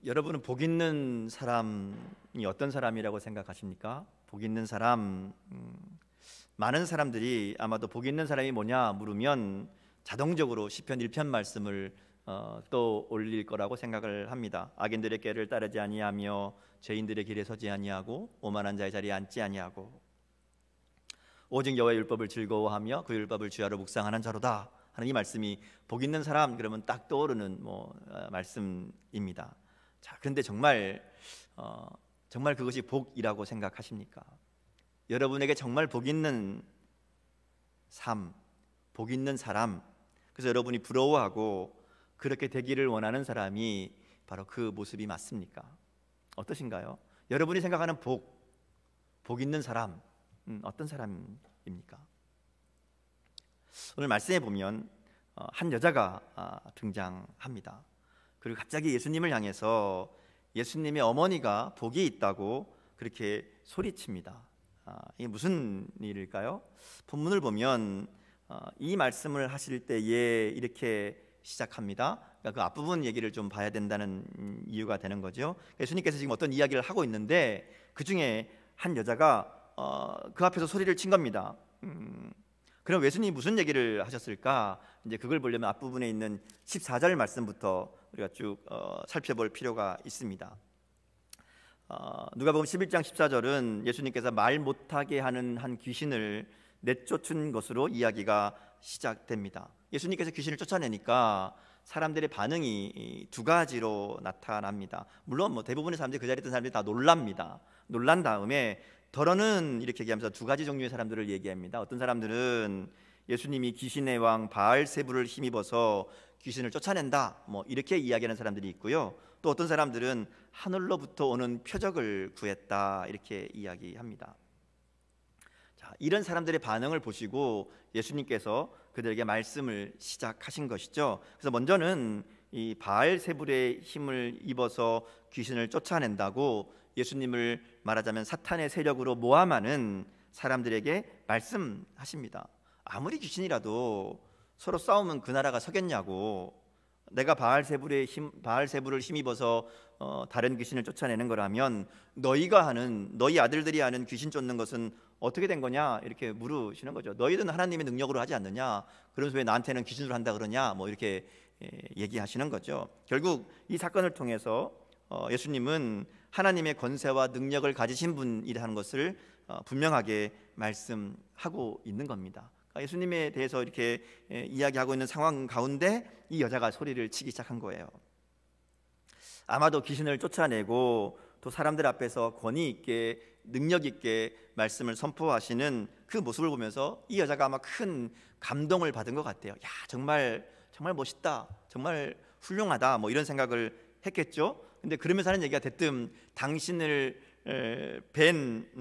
여러분은 복 있는 사람이 어떤 사람이라고 생각하십니까? 복 있는 사람, 많은 사람들이 아마도 복 있는 사람이 뭐냐 물으면 자동적으로 시편 1편 말씀을 또 올릴 거라고 생각을 합니다. 악인들의 꾀를 따르지 아니하며 죄인들의 길에 서지 아니하고 오만한 자의 자리에 앉지 아니하고 오직 여호와의 율법을 즐거워하며 그 율법을 주야로 묵상하는 자로다 하는 이 말씀이 복 있는 사람 그러면 딱 떠오르는 말씀입니다. 자, 그런데 정말 그것이 복이라고 생각하십니까? 여러분에게 정말 복 있는 삶, 복 있는 사람, 그래서 여러분이 부러워하고 그렇게 되기를 원하는 사람이 바로 그 모습이 맞습니까? 어떠신가요? 여러분이 생각하는 복 있는 사람, 어떤 사람입니까? 오늘 말씀에 보면 한 여자가 등장합니다. 그리고 갑자기 예수님을 향해서 예수님의 어머니가 복이 있다고 그렇게 소리칩니다. 이게 무슨 일일까요? 본문을 보면 이 말씀을 하실 때에 이렇게 시작합니다. 그러니까 그 앞부분 얘기를 좀 봐야 된다는 이유가 되는 거죠. 예수님께서 지금 어떤 이야기를 하고 있는데 그 중에 한 여자가 그 앞에서 소리를 친 겁니다. 그럼 예수님이 무슨 얘기를 하셨을까? 이제 그걸 보려면 앞부분에 있는 14절 말씀부터 우리가 쭉 살펴볼 필요가 있습니다. 누가복음 11장 14절은 예수님께서 말 못하게 하는 한 귀신을 내쫓은 것으로 이야기가 시작됩니다. 예수님께서 귀신을 쫓아내니까 사람들의 반응이 두 가지로 나타납니다. 물론 대부분의 사람들이 그 자리에 있던 사람들이 다 놀랍니다. 놀란 다음에 더러는 이렇게 얘기하면서 두 가지 종류의 사람들을 얘기합니다. 어떤 사람들은 예수님이 귀신의 왕 바알세불을 힘입어서 귀신을 쫓아낸다 이렇게 이야기하는 사람들이 있고요. 또 어떤 사람들은 하늘로부터 오는 표적을 구했다 이렇게 이야기합니다. 자, 이런 사람들의 반응을 보시고 예수님께서 그들에게 말씀을 시작하신 것이죠. 그래서 먼저는 이 바알세불의 힘을 입어서 귀신을 쫓아낸다고 예수님을 말하자면 사탄의 세력으로 모함하는 사람들에게 말씀하십니다. 아무리 귀신이라도 서로 싸우면 그 나라가 서겠냐고, 내가 바알세불을 힘입어서 다른 귀신을 쫓아내는 거라면 너희 아들들이 하는 귀신 쫓는 것은 어떻게 된 거냐 이렇게 물으시는 거죠. 너희들은 하나님의 능력으로 하지 않느냐, 그러면서 왜 나한테는 귀신으로 한다 그러냐 이렇게 얘기하시는 거죠. 결국 이 사건을 통해서 예수님은 하나님의 권세와 능력을 가지신 분이라는 것을 분명하게 말씀하고 있는 겁니다. 예수님에 대해서 이렇게 이야기하고 있는 상황 가운데 이 여자가 소리를 치기 시작한 거예요. 아마도 귀신을 쫓아내고 또 사람들 앞에서 권위 있게 능력 있게 말씀을 선포하시는 그 모습을 보면서 이 여자가 아마 큰 감동을 받은 것 같아요. 야, 정말 멋있다, 정말 훌륭하다 이런 생각을 했겠죠. 근데 그러면서 하는 얘기가 대뜸 당신을 뵌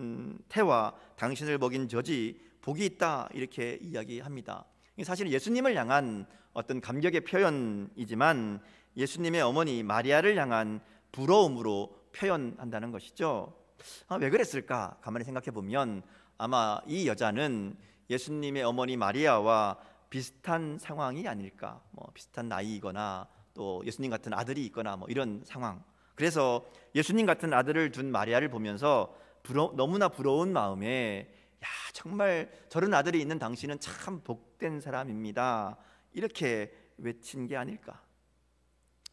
태와 당신을 먹인 젖이 복이 있다 이렇게 이야기합니다. 사실 예수님을 향한 어떤 감격의 표현이지만 예수님의 어머니 마리아를 향한 부러움으로 표현한다는 것이죠. 왜 그랬을까? 가만히 생각해 보면 아마 이 여자는 예수님의 어머니 마리아와 비슷한 상황이 아닐까, 비슷한 나이이거나 또 예수님 같은 아들이 있거나 이런 상황. 그래서 예수님 같은 아들을 둔 마리아를 보면서 너무나 부러운 마음에 야, 정말 저런 아들이 있는 당신은 참 복된 사람입니다 이렇게 외친 게 아닐까.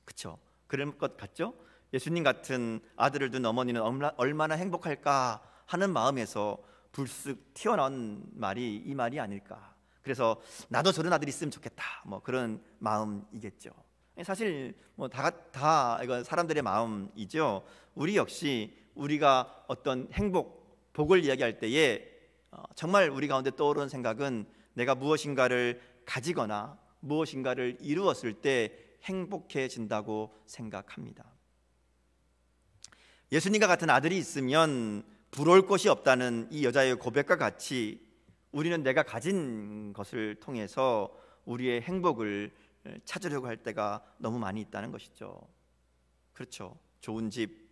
그렇죠? 그럴 것 같죠? 예수님 같은 아들을 둔 어머니는 얼마나 행복할까 하는 마음에서 불쑥 튀어나온 말이 이 말이 아닐까. 그래서 나도 저런 아들이 있으면 좋겠다 그런 마음이겠죠. 사실 다 이건 사람들의 마음이죠. 우리 역시 우리가 어떤 복을 이야기할 때에 정말 우리 가운데 떠오르는 생각은 내가 무엇인가를 가지거나 무엇인가를 이루었을 때 행복해진다고 생각합니다. 예수님과 같은 아들이 있으면 부러울 것이 없다는 이 여자의 고백과 같이 우리는 내가 가진 것을 통해서 우리의 행복을 찾으려고 할 때가 너무 많이 있다는 것이죠. 그렇죠. 좋은 집,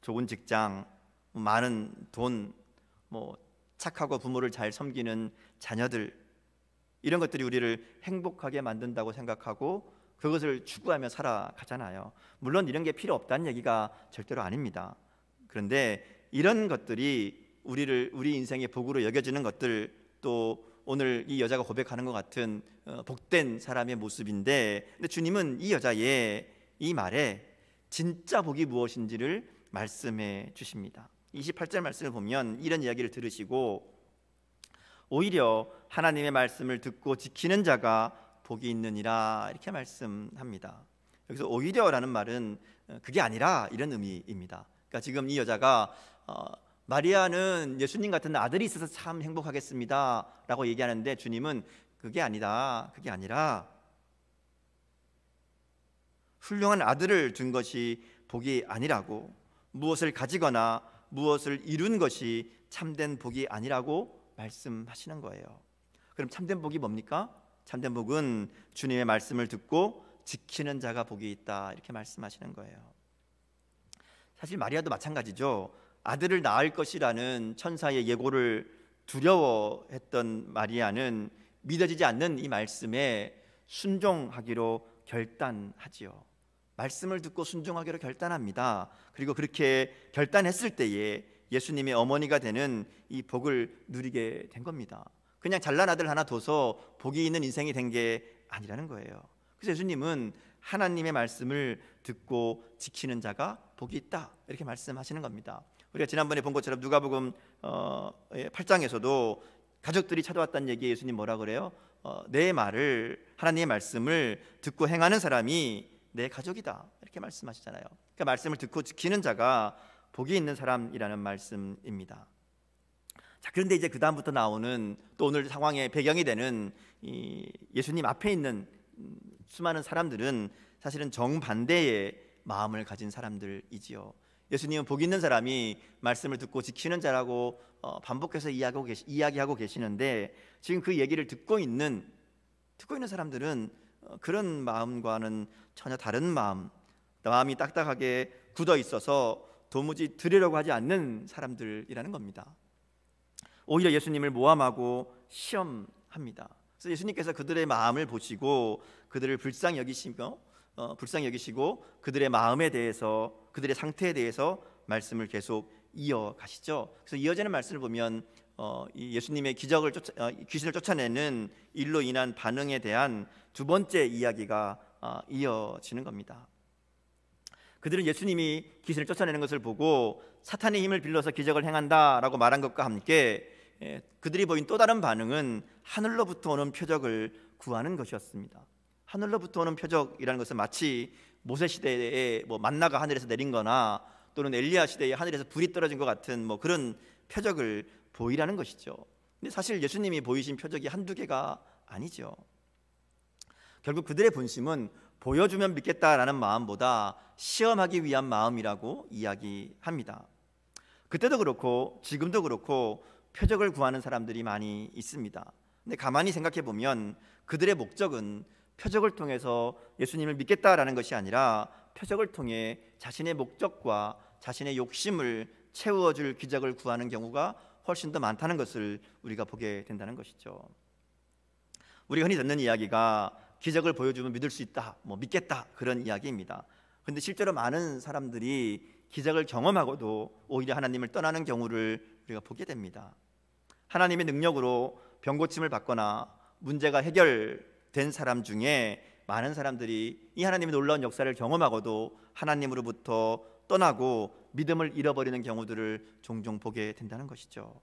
좋은 직장, 많은 돈, 착하고 부모를 잘 섬기는 자녀들, 이런 것들이 우리를 행복하게 만든다고 생각하고 그것을 추구하며 살아가잖아요. 물론 이런 게 필요 없다는 얘기가 절대로 아닙니다. 그런데 이런 것들이 우리 인생의 복으로 여겨지는 것들, 또 오늘 이 여자가 고백하는 것 같은 복된 사람의 모습인데, 근데 주님은 이 여자의 이 말에 진짜 복이 무엇인지를 말씀해 주십니다. 28절 말씀을 보면 이런 이야기를 들으시고 오히려 하나님의 말씀을 듣고 지키는 자가 복이 있느니라 이렇게 말씀합니다. 여기서 오히려라는 말은 그게 아니라 이런 의미입니다. 그러니까 지금 이 여자가 마리아는 예수님 같은 아들이 있어서 참 행복하겠습니다 라고 얘기하는데, 주님은 그게 아니다, 그게 아니라 훌륭한 아들을 둔 것이 복이 아니라고, 무엇을 가지거나 무엇을 이룬 것이 참된 복이 아니라고 말씀하시는 거예요. 그럼 참된 복이 뭡니까? 참된 복은 주님의 말씀을 듣고 지키는 자가 복이 있다 이렇게 말씀하시는 거예요. 사실 마리아도 마찬가지죠. 아들을 낳을 것이라는 천사의 예고를 두려워했던 마리아는 믿어지지 않는 이 말씀에 순종하기로 결단하지요. 말씀을 듣고 순종하기로 결단합니다. 그리고 그렇게 결단했을 때에 예수님의 어머니가 되는 이 복을 누리게 된 겁니다. 그냥 잘난 아들 하나 둬서 복이 있는 인생이 된 게 아니라는 거예요. 그래서 예수님은 하나님의 말씀을 듣고 지키는 자가 복이 있다 이렇게 말씀하시는 겁니다. 우리가 지난번에 본 것처럼 누가복음 8장에서도 가족들이 찾아왔다는 얘기에 예수님 뭐라 그래요? 내 말을, 하나님의 말씀을 듣고 행하는 사람이 내 가족이다 이렇게 말씀하시잖아요. 그러니까 말씀을 듣고 지키는 자가 복이 있는 사람이라는 말씀입니다. 자, 그런데 이제 그 다음부터 나오는 또 오늘 상황의 배경이 되는 이 예수님 앞에 있는 수많은 사람들은 사실은 정반대의 마음을 가진 사람들이지요. 예수님은 복 있는 사람이 말씀을 듣고 지키는 자라고 반복해서 이야기하고 계시는데, 지금 그 얘기를 듣고 있는 사람들은 그런 마음과는 전혀 다른 마음이 딱딱하게 굳어 있어서 도무지 들으려고 하지 않는 사람들이라는 겁니다. 오히려 예수님을 모함하고 시험합니다. 그래서 예수님께서 그들의 마음을 보시고 그들을 불쌍히 여기시고 그들의 마음에 대해서, 그들의 상태에 대해서 말씀을 계속 이어가시죠. 그래서 이어지는 말씀을 보면 이 예수님의 귀신을 쫓아내는 일로 인한 반응에 대한 두 번째 이야기가 이어지는 겁니다. 그들은 예수님이 귀신을 쫓아내는 것을 보고 사탄의 힘을 빌려서 기적을 행한다라고 말한 것과 함께 그들이 보인 또 다른 반응은 하늘로부터 오는 표적을 구하는 것이었습니다. 하늘로부터 오는 표적이라는 것은 마치 모세 시대에 만나가 하늘에서 내린 거나 또는 엘리야 시대에 하늘에서 불이 떨어진 것 같은 그런 표적을 보이라는 것이죠. 근데 사실 예수님이 보이신 표적이 한두 개가 아니죠. 결국 그들의 본심은 보여주면 믿겠다라는 마음보다 시험하기 위한 마음이라고 이야기합니다. 그때도 그렇고 지금도 그렇고 표적을 구하는 사람들이 많이 있습니다. 근데 가만히 생각해 보면 그들의 목적은 표적을 통해서 예수님을 믿겠다라는 것이 아니라 표적을 통해 자신의 목적과 자신의 욕심을 채워줄 기적을 구하는 경우가 훨씬 더 많다는 것을 우리가 보게 된다는 것이죠. 우리가 흔히 듣는 이야기가 기적을 보여주면 믿을 수 있다, 믿겠다, 그런 이야기입니다. 그런데 실제로 많은 사람들이 기적을 경험하고도 오히려 하나님을 떠나는 경우를 우리가 보게 됩니다. 하나님의 능력으로 병고침을 받거나 문제가 해결된 사람 중에 많은 사람들이 이 하나님의 놀라운 역사를 경험하고도 하나님으로부터 떠나고 믿음을 잃어버리는 경우들을 종종 보게 된다는 것이죠.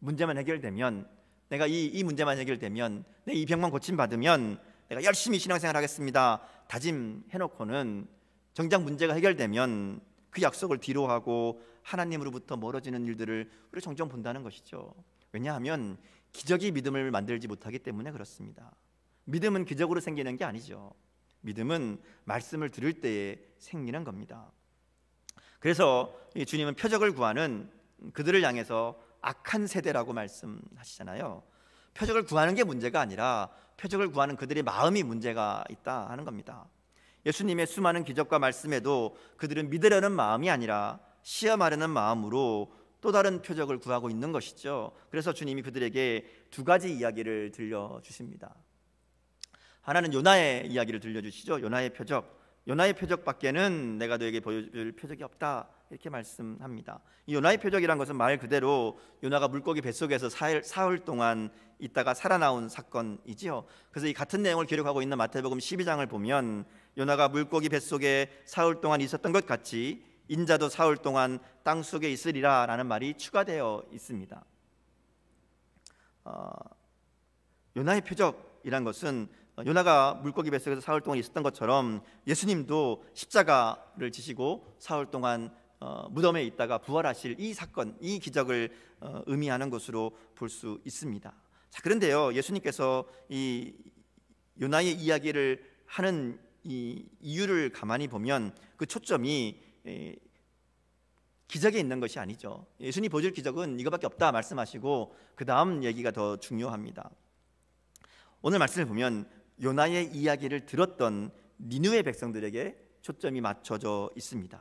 문제만 해결되면, 내가 이 문제만 해결되면, 내 이 병만 고침받으면 내가 열심히 신앙생활 하겠습니다 다짐해놓고는 정작 문제가 해결되면 그 약속을 뒤로하고 하나님으로부터 멀어지는 일들을 우리가 종종 본다는 것이죠. 왜냐하면 기적이 믿음을 만들지 못하기 때문에 그렇습니다. 믿음은 기적으로 생기는 게 아니죠. 믿음은 말씀을 들을 때에 생기는 겁니다. 그래서 주님은 표적을 구하는 그들을 향해서 악한 세대라고 말씀하시잖아요. 표적을 구하는 게 문제가 아니라 표적을 구하는 그들의 마음이 문제가 있다 하는 겁니다. 예수님의 수많은 기적과 말씀에도 그들은 믿으려는 마음이 아니라 시험하려는 마음으로 또 다른 표적을 구하고 있는 것이죠. 그래서 주님이 그들에게 두 가지 이야기를 들려주십니다. 하나는 요나의 이야기를 들려주시죠. 요나의 표적. 요나의 표적밖에는 내가 너에게 보여줄 표적이 없다, 이렇게 말씀합니다. 이 요나의 표적이란 것은 말 그대로 요나가 물고기 뱃속에서 사흘 동안 있다가 살아나온 사건이지요. 그래서 이 같은 내용을 기록하고 있는 마태복음 12장을 보면 요나가 물고기 뱃속에 사흘 동안 있었던 것 같이 인자도 사흘 동안 땅 속에 있으리라 라는 말이 추가되어 있습니다. 요나의 표적이란 것은 요나가 물고기 뱃속에서 사흘 동안 있었던 것처럼 예수님도 십자가를 지시고 사흘 동안 무덤에 있다가 부활하실 이 사건, 이 기적을 의미하는 것으로 볼 수 있습니다. 자, 그런데요, 예수님께서 이 요나의 이야기를 하는 이 이유를 가만히 보면 그 초점이 기적에 있는 것이 아니죠. 예수님이 보여줄 기적은 이거밖에 없다 말씀하시고 그 다음 얘기가 더 중요합니다. 오늘 말씀을 보면 요나의 이야기를 들었던 니느웨 백성들에게 초점이 맞춰져 있습니다.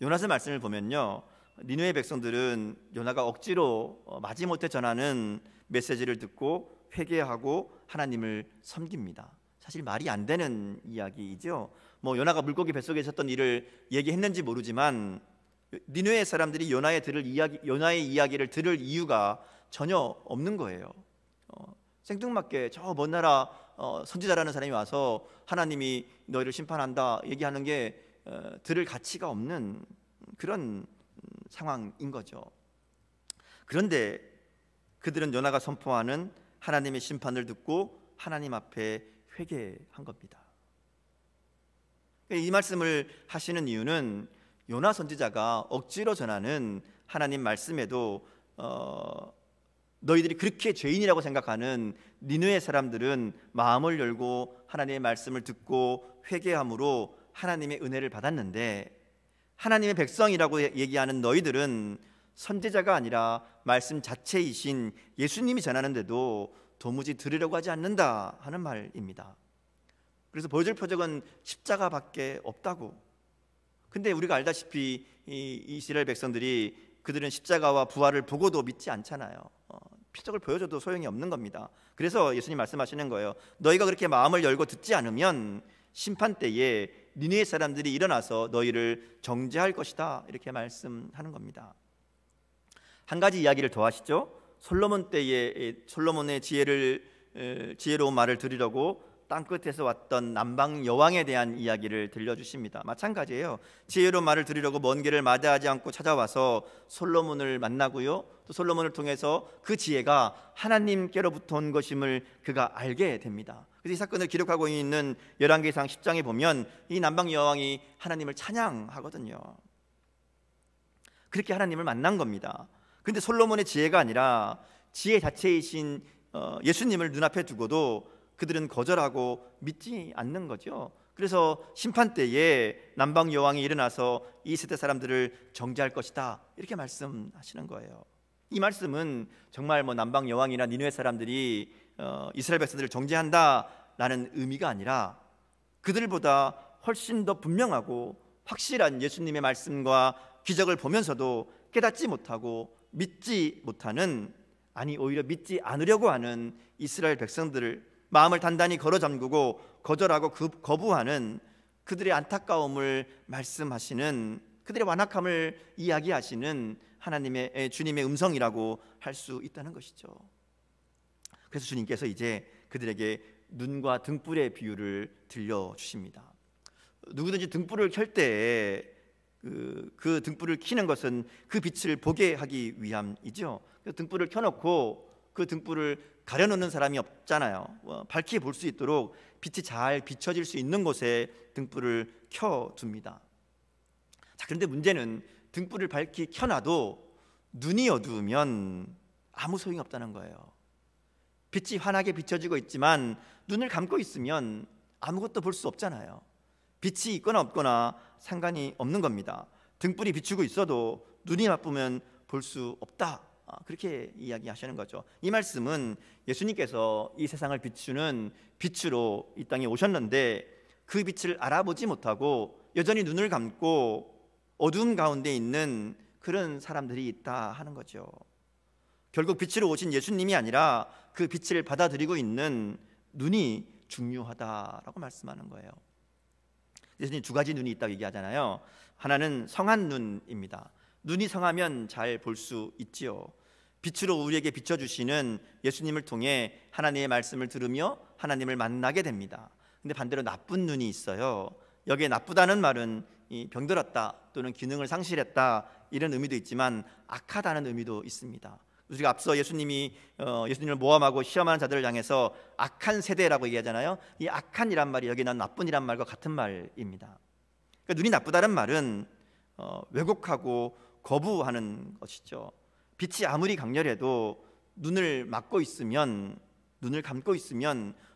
요나서 말씀을 보면요, 니느웨 백성들은 요나가 억지로 마지못해 전하는 메시지를 듣고 회개하고 하나님을 섬깁니다. 사실 말이 안 되는 이야기이죠. 요나가 물고기 뱃속에 있었던 일을 얘기했는지 모르지만 니느웨 사람들이 요나의 이야기를 들을 이유가 전혀 없는 거예요. 생뚱맞게 저 먼 나라 선지자라는 사람이 와서 하나님이 너희를 심판한다 얘기하는 게 들을 가치가 없는 그런 상황인 거죠. 그런데 그들은 요나가 선포하는 하나님의 심판을 듣고 하나님 앞에 회개한 겁니다. 이 말씀을 하시는 이유는 요나 선지자가 억지로 전하는 하나님 말씀에도 너희들이 그렇게 죄인이라고 생각하는 니느웨 사람들은 마음을 열고 하나님의 말씀을 듣고 회개함으로 하나님의 은혜를 받았는데 하나님의 백성이라고 얘기하는 너희들은 선지자가 아니라 말씀 자체이신 예수님이 전하는데도 도무지 들으려고 하지 않는다 하는 말입니다. 그래서 보여줄 표적은 십자가밖에 없다고. 근데 우리가 알다시피 이 이스라엘 백성들이 그들은 십자가와 부활을 보고도 믿지 않잖아요. 표적을 보여줘도 소용이 없는 겁니다. 그래서 예수님 말씀하시는 거예요. 너희가 그렇게 마음을 열고 듣지 않으면 심판 때에 니느웨 사람들이 일어나서 너희를 정죄할 것이다, 이렇게 말씀하는 겁니다. 한 가지 이야기를 더 하시죠. 솔로몬 때에 솔로몬의 지혜로운 말을 들으려고 땅끝에서 왔던 남방 여왕에 대한 이야기를 들려주십니다. 마찬가지예요. 지혜로운 말을 들으려고 먼 길을 마다하지 않고 찾아와서 솔로몬을 만나고요, 또 솔로몬을 통해서 그 지혜가 하나님께로부터 온 것임을 그가 알게 됩니다. 그래서 이 사건을 기록하고 있는 열왕기상 10장에 보면 이 남방 여왕이 하나님을 찬양하거든요. 그렇게 하나님을 만난 겁니다. 그런데 솔로몬의 지혜가 아니라 지혜 자체이신 예수님을 눈앞에 두고도 그들은 거절하고 믿지 않는 거죠. 그래서 심판 때에 남방 여왕이 일어나서 이 세대 사람들을 정죄할 것이다, 이렇게 말씀하시는 거예요. 이 말씀은 정말 남방 여왕이나 니느웨 사람들이 이스라엘 백성들을 정죄한다라는 의미가 아니라 그들보다 훨씬 더 분명하고 확실한 예수님의 말씀과 기적을 보면서도 깨닫지 못하고 믿지 못하는, 아니 오히려 믿지 않으려고 하는 이스라엘 백성들을 마음을 단단히 걸어 잠그고 거절하고 거부하는 그들의 안타까움을 말씀하시는, 그들의 완악함을 이야기하시는 하나님의 주님의 음성이라고 할 수 있다는 것이죠. 그래서 주님께서 이제 그들에게 눈과 등불의 비유를 들려주십니다. 누구든지 등불을 켤 때에 그 등불을 켜는 것은 그 빛을 보게 하기 위함이죠. 등불을 켜놓고 그 등불을 가려놓는 사람이 없잖아요. 밝게 볼 수 있도록 빛이 잘 비춰질 수 있는 곳에 등불을 켜둡니다. 자, 그런데 문제는 등불을 밝게 켜놔도 눈이 어두우면 아무 소용이 없다는 거예요. 빛이 환하게 비춰지고 있지만 눈을 감고 있으면 아무것도 볼 수 없잖아요. 빛이 있거나 없거나 상관이 없는 겁니다. 등불이 비추고 있어도 눈이 나쁘면 볼 수 없다, 그렇게 이야기하시는 거죠. 이 말씀은 예수님께서 이 세상을 비추는 빛으로 이 땅에 오셨는데 그 빛을 알아보지 못하고 여전히 눈을 감고 어두움 가운데 있는 그런 사람들이 있다 하는 거죠. 결국 빛으로 오신 예수님이 아니라 그 빛을 받아들이고 있는 눈이 중요하다라고 말씀하는 거예요. 예수님 두 가지 눈이 있다고 얘기하잖아요. 하나는 성한 눈입니다. 눈이 성하면 잘 볼 수 있지요. 빛으로 우리에게 비춰주시는 예수님을 통해 하나님의 말씀을 들으며 하나님을 만나게 됩니다. 근데 반대로 나쁜 눈이 있어요. 여기에 나쁘다는 말은 병들었다 또는 기능을 상실했다 이런 의미도 있지만 악하다는 의미도 있습니다. 우리가 앞서 예수님을 모함하고 시험하는 자들을 향해서 악한 세대라고 얘기하잖아요. 이 악한이란 말이 여기 난 나쁜이란 말과 같은 말입니다. 그러니까 눈이 나쁘다는 말은 왜곡하고 거부하는 것이죠. 빛이 아무리 강렬해도 눈을 감고 있으면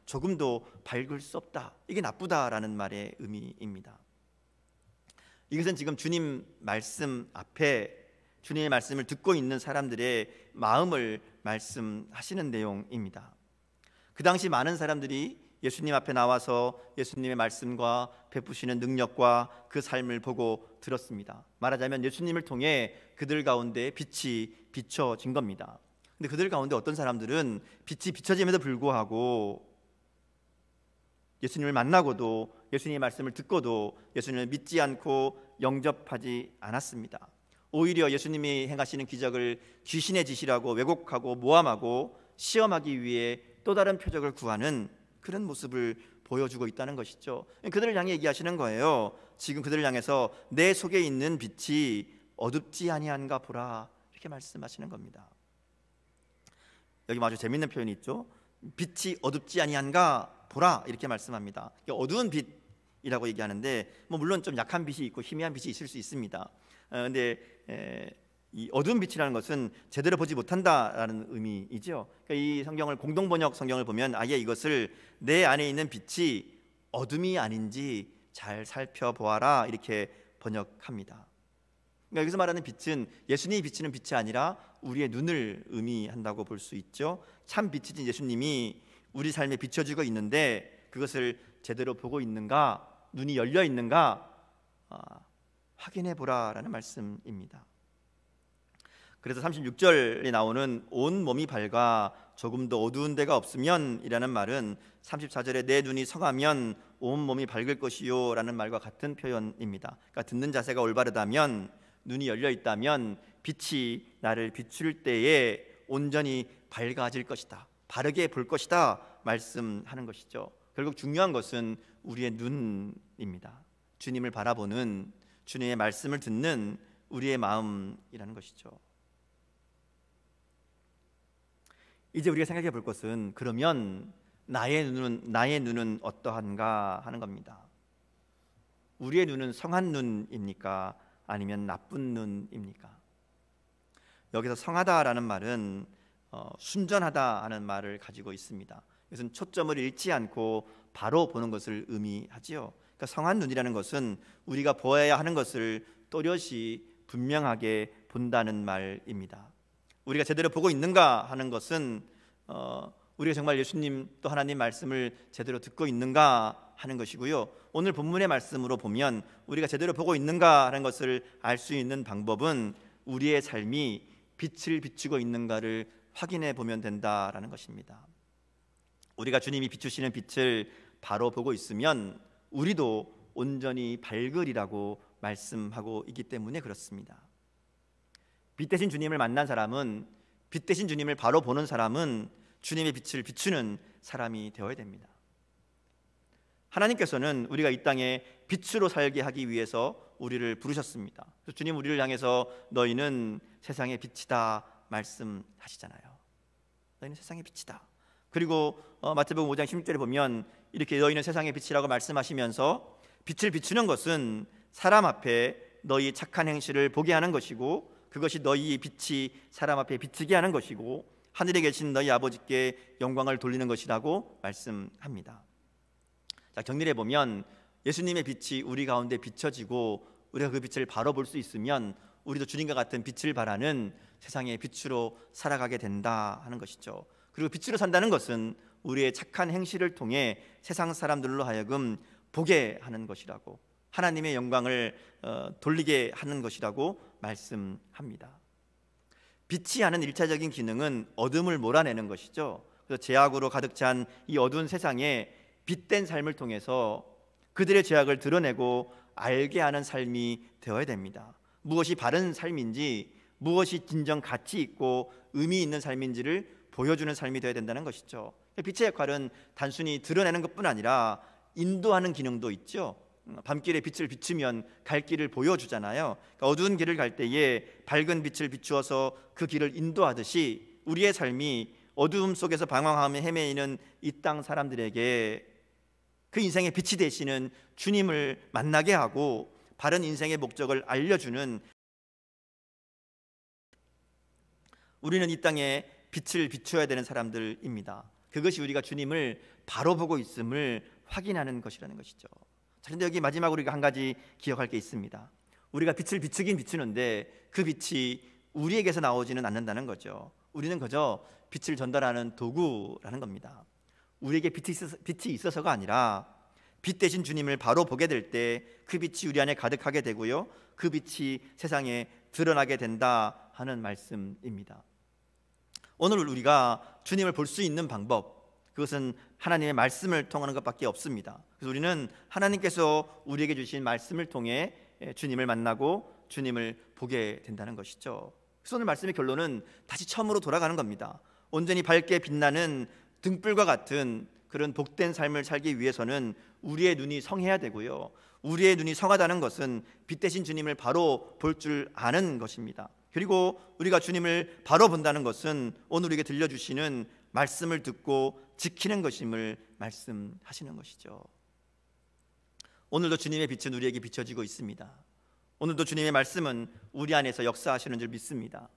조금도 밝을 수 없다. 이게 나쁘다라는 말의 의미입니다. 이것은 지금 주님 말씀 앞에 주님의 말씀을 듣고 있는 사람들의 마음을 말씀하시는 내용입니다. 그 당시 많은 사람들이 예수님 앞에 나와서 예수님의 말씀과 베푸시는 능력과 그 삶을 보고 들었습니다. 말하자면 예수님을 통해 그들 가운데 빛이 비춰진 겁니다. 근데 그들 가운데 어떤 사람들은 빛이 비춰짐에도 불구하고 예수님을 만나고도 예수님의 말씀을 듣고도 예수님을 믿지 않고 영접하지 않았습니다. 오히려 예수님이 행하시는 기적을 귀신의 짓이라고 왜곡하고 모함하고 시험하기 위해 또 다른 표적을 구하는 그런 모습을 보여주고 있다는 것이죠. 그들을 향해 얘기하시는 거예요. 지금 그들을 향해서 내 속에 있는 빛이 어둡지 아니한가 보라 이렇게 말씀하시는 겁니다. 여기 아주 재밌는 표현이 있죠. 빛이 어둡지 아니한가 보라 이렇게 말씀합니다. 어두운 빛이라고 얘기하는데 물론 좀 약한 빛이 있고 희미한 빛이 있을 수 있습니다. 그런데 이 어두운 빛이라는 것은 제대로 보지 못한다라는 의미이죠. 그러니까 이 성경을 공동번역 성경을 보면 아예 이것을 내 안에 있는 빛이 어둠이 아닌지 잘 살펴보아라 이렇게 번역합니다. 그러니까 여기서 말하는 빛은 예수님이 비치는 빛이 아니라 우리의 눈을 의미한다고 볼 수 있죠. 참 빛이신 예수님이 우리 삶에 비춰지고 있는데 그것을 제대로 보고 있는가, 눈이 열려 있는가 확인해 보라라는 말씀입니다. 그래서 36절에 나오는 온 몸이 밝아 조금도 어두운 데가 없으면 이라는 말은 34절에 내 눈이 성하면 온 몸이 밝을 것이요 라는 말과 같은 표현입니다. 그러니까 듣는 자세가 올바르다면, 눈이 열려 있다면 빛이 나를 비출 때에 온전히 밝아질 것이다, 바르게 볼 것이다 말씀하는 것이죠. 결국 중요한 것은 우리의 눈입니다. 주님을 바라보는, 주님의 말씀을 듣는 우리의 마음이라는 것이죠. 이제 우리가 생각해 볼 것은 그러면 나의 눈은 어떠한가 하는 겁니다. 우리의 눈은 성한 눈입니까? 아니면 나쁜 눈입니까? 여기서 성하다라는 말은 순전하다 하는 말을 가지고 있습니다. 이것은 초점을 잃지 않고 바로 보는 것을 의미하지요. 그러니까 성한 눈이라는 것은 우리가 보아야 하는 것을 또렷이 분명하게 본다는 말입니다. 우리가 제대로 보고 있는가 하는 것은 우리가 정말 예수님 또 하나님 말씀을 제대로 듣고 있는가 하는 것이고요. 오늘 본문의 말씀으로 보면 우리가 제대로 보고 있는가 하는 것을 알 수 있는 방법은 우리의 삶이 빛을 비추고 있는가를 확인해 보면 된다라는 것입니다. 우리가 주님이 비추시는 빛을 바로 보고 있으면 우리도 온전히 밝으리라고 말씀하고 있기 때문에 그렇습니다. 빛 대신 주님을 만난 사람은, 빛 대신 주님을 바로 보는 사람은 주님의 빛을 비추는 사람이 되어야 됩니다. 하나님께서는 우리가 이 땅에 빛으로 살게 하기 위해서 우리를 부르셨습니다. 그래서 주님 우리를 향해서 너희는 세상의 빛이다 말씀하시잖아요. 너희는 세상의 빛이다. 그리고 마태복음 5장 16절에 보면 이렇게 너희는 세상의 빛이라고 말씀하시면서 빛을 비추는 것은 사람 앞에 너희 착한 행실을 보게 하는 것이고 그것이 너희의 빛이 사람 앞에 비치게 하는 것이고 하늘에 계신 너희 아버지께 영광을 돌리는 것이라고 말씀합니다. 자, 정리해 보면 예수님의 빛이 우리 가운데 비춰지고 우리가 그 빛을 바로 볼 수 있으면 우리도 주님과 같은 빛을 발하는 세상의 빛으로 살아가게 된다 하는 것이죠. 그리고 빛으로 산다는 것은 우리의 착한 행실을 통해 세상 사람들로 하여금 보게 하는 것이라고, 하나님의 영광을 돌리게 하는 것이라고 말씀합니다. 빛이 하는 일차적인 기능은 어둠을 몰아내는 것이죠. 그래서 죄악으로 가득 찬 이 어두운 세상에 빛된 삶을 통해서 그들의 죄악을 드러내고 알게 하는 삶이 되어야 됩니다. 무엇이 바른 삶인지, 무엇이 진정 가치 있고 의미 있는 삶인지를 보여주는 삶이 되어야 된다는 것이죠. 빛의 역할은 단순히 드러내는 것뿐 아니라 인도하는 기능도 있죠. 밤길에 빛을 비추면 갈 길을 보여주잖아요. 그러니까 어두운 길을 갈 때에 밝은 빛을 비추어서 그 길을 인도하듯이 우리의 삶이 어두움 속에서 방황하며 헤매이는 이 땅 사람들에게 그 인생의 빛이 되시는 주님을 만나게 하고 바른 인생의 목적을 알려주는, 우리는 이 땅에 빛을 비추어야 되는 사람들입니다. 그것이 우리가 주님을 바로 보고 있음을 확인하는 것이라는 것이죠. 그런데 여기 마지막으로 우리가 한 가지 기억할 게 있습니다. 우리가 빛을 비추긴 비추는데 그 빛이 우리에게서 나오지는 않는다는 거죠. 우리는 그저 빛을 전달하는 도구라는 겁니다. 우리에게 빛이 있어서가 아니라 빛 대신 주님을 바로 보게 될 때 그 빛이 우리 안에 가득하게 되고요, 그 빛이 세상에 드러나게 된다 하는 말씀입니다. 오늘 우리가 주님을 볼 수 있는 방법, 그것은 하나님의 말씀을 통하는 것밖에 없습니다. 그래서 우리는 하나님께서 우리에게 주신 말씀을 통해 주님을 만나고 주님을 보게 된다는 것이죠. 그래서 오늘 말씀의 결론은 다시 처음으로 돌아가는 겁니다. 온전히 밝게 빛나는 등불과 같은 그런 복된 삶을 살기 위해서는 우리의 눈이 성해야 되고요, 우리의 눈이 성하다는 것은 빛 대신 주님을 바로 볼 줄 아는 것입니다. 그리고 우리가 주님을 바로 본다는 것은 오늘 우리에게 들려주시는 말씀을 듣고 지키는 것임을 말씀하시는 것이죠. 오늘도 주님의 빛은 우리에게 비춰지고 있습니다. 오늘도 주님의 말씀은 우리 안에서 역사하시는 줄 믿습니다.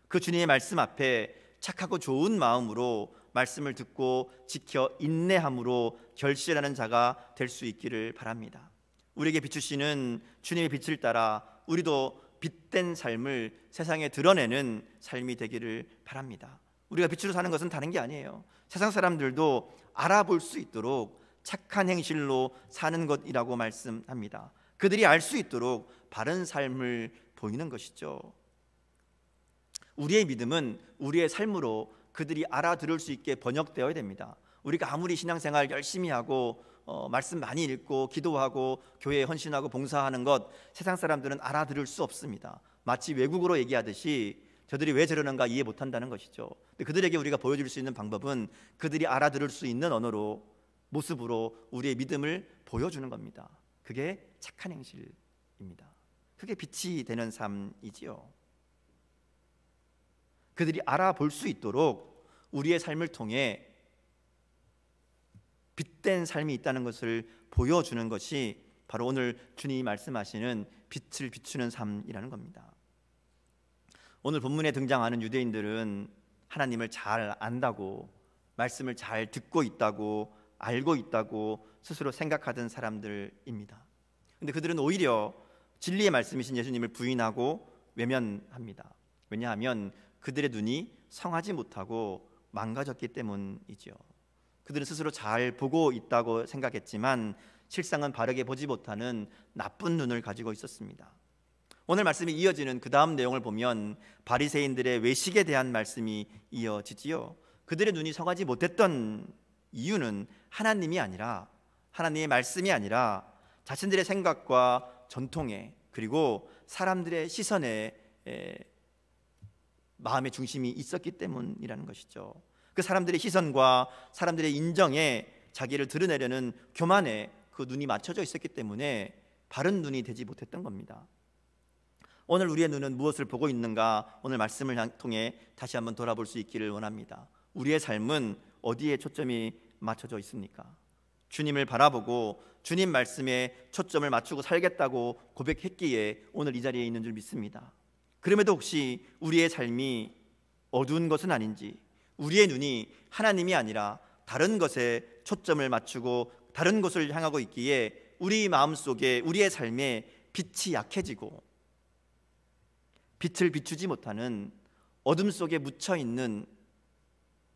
그 주님의 말씀 앞에 착하고 좋은 마음으로 말씀을 듣고 지켜 인내함으로 결실하는 자가 될 수 있기를 바랍니다. 우리에게 비추시는 주님의 빛을 따라 우리도 빛된 삶을 세상에 드러내는 삶이 되기를 바랍니다. 우리가 빛으로 사는 것은 다른 게 아니에요. 세상 사람들도 알아볼 수 있도록 착한 행실로 사는 것이라고 말씀합니다. 그들이 알 수 있도록 바른 삶을 보이는 것이죠. 우리의 믿음은 우리의 삶으로 그들이 알아들을 수 있게 번역되어야 됩니다. 우리가 아무리 신앙생활 열심히 하고 말씀 많이 읽고 기도하고 교회에 헌신하고 봉사하는 것, 세상 사람들은 알아들을 수 없습니다. 마치 외국어로 얘기하듯이 저들이 왜 저러는가 이해 못한다는 것이죠. 근데 그들에게 우리가 보여줄 수 있는 방법은 그들이 알아들을 수 있는 언어로, 모습으로 우리의 믿음을 보여주는 겁니다. 그게 착한 행실입니다. 그게 빛이 되는 삶이지요. 그들이 알아볼 수 있도록 우리의 삶을 통해 빛된 삶이 있다는 것을 보여주는 것이 바로 오늘 주님이 말씀하시는 빛을 비추는 삶이라는 겁니다. 오늘 본문에 등장하는 유대인들은 하나님을 잘 안다고, 말씀을 잘 듣고 있다고, 알고 있다고 스스로 생각하던 사람들입니다. 그런데 그들은 오히려 진리의 말씀이신 예수님을 부인하고 외면합니다. 왜냐하면 그들의 눈이 성하지 못하고 망가졌기 때문이죠. 그들은 스스로 잘 보고 있다고 생각했지만 실상은 바르게 보지 못하는 나쁜 눈을 가지고 있었습니다. 오늘 말씀이 이어지는 그 다음 내용을 보면 바리새인들의 외식에 대한 말씀이 이어지지요. 그들의 눈이 성하지 못했던 이유는 하나님이 아니라, 하나님의 말씀이 아니라 자신들의 생각과 전통에, 그리고 사람들의 시선에 마음의 중심이 있었기 때문이라는 것이죠. 그 사람들의 시선과 사람들의 인정에 자기를 드러내려는 교만에 그 눈이 맞춰져 있었기 때문에 바른 눈이 되지 못했던 겁니다. 오늘 우리의 눈은 무엇을 보고 있는가, 오늘 말씀을 통해 다시 한번 돌아볼 수 있기를 원합니다. 우리의 삶은 어디에 초점이 맞춰져 있습니까? 주님을 바라보고 주님 말씀에 초점을 맞추고 살겠다고 고백했기에 오늘 이 자리에 있는 줄 믿습니다. 그럼에도 혹시 우리의 삶이 어두운 것은 아닌지, 우리의 눈이 하나님이 아니라 다른 것에 초점을 맞추고 다른 것을 향하고 있기에 우리 마음속에, 우리의 삶에 빛이 약해지고 빛을 비추지 못하는 어둠 속에 묻혀있는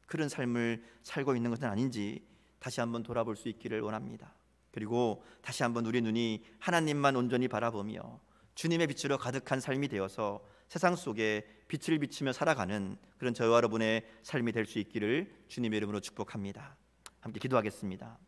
그런 삶을 살고 있는 것은 아닌지 다시 한번 돌아볼 수 있기를 원합니다. 그리고 다시 한번 우리 눈이 하나님만 온전히 바라보며 주님의 빛으로 가득한 삶이 되어서 세상 속에 빛을 비추며 살아가는 그런 저와 여러분의 삶이 될 수 있기를 주님의 이름으로 축복합니다. 함께 기도하겠습니다.